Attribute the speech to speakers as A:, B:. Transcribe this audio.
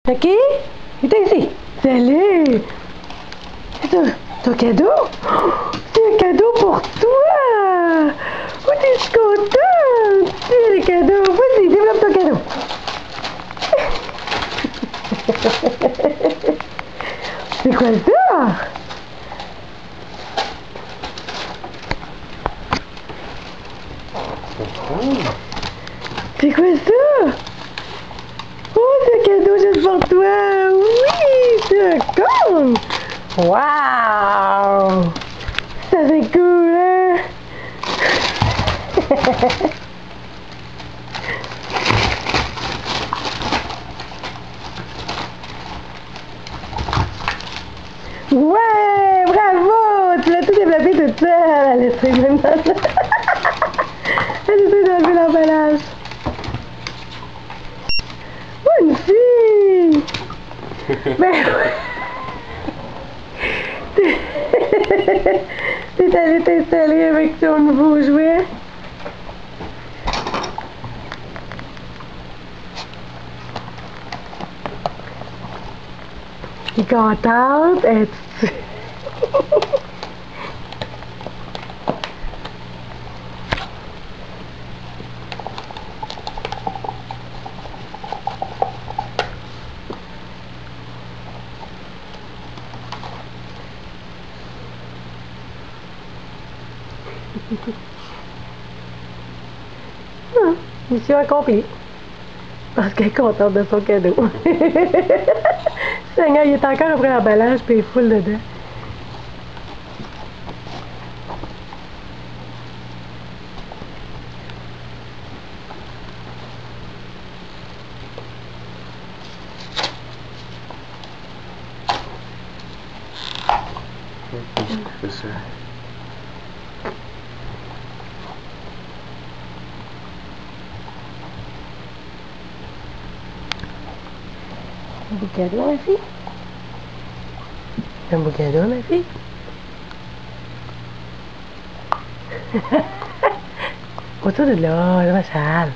A: OK? Viens ici. Salut! C'est ton cadeau? Oh, c'est un cadeau pour toi! Oh, t'es contente! C'est le cadeau. Vas-y, développe ton cadeau. C'est quoi ça? C'est quoi ça? Oh, c'est un cadeau juste pour toi! Oui, c'est un con! Wow! Ça c'est cool, hein? Ouais! Bravo! Tu l'as tout développé toute seule! Elle essaie même dans Elle essaie d'enlever l'emballage. Oh, une fille! Ben t'es allé t'installer avec ton nouveau jouet? T'es contente? Es-tu... Mission accomplie. Parce qu'elle est contente de son cadeau. Seigneur, il est encore après l'emballage puis il est full dedans.
B: C'est ça.
A: Un beau cadeau, ma fille? Un beau cadeau, ma fille? Autour de là, ça va sale.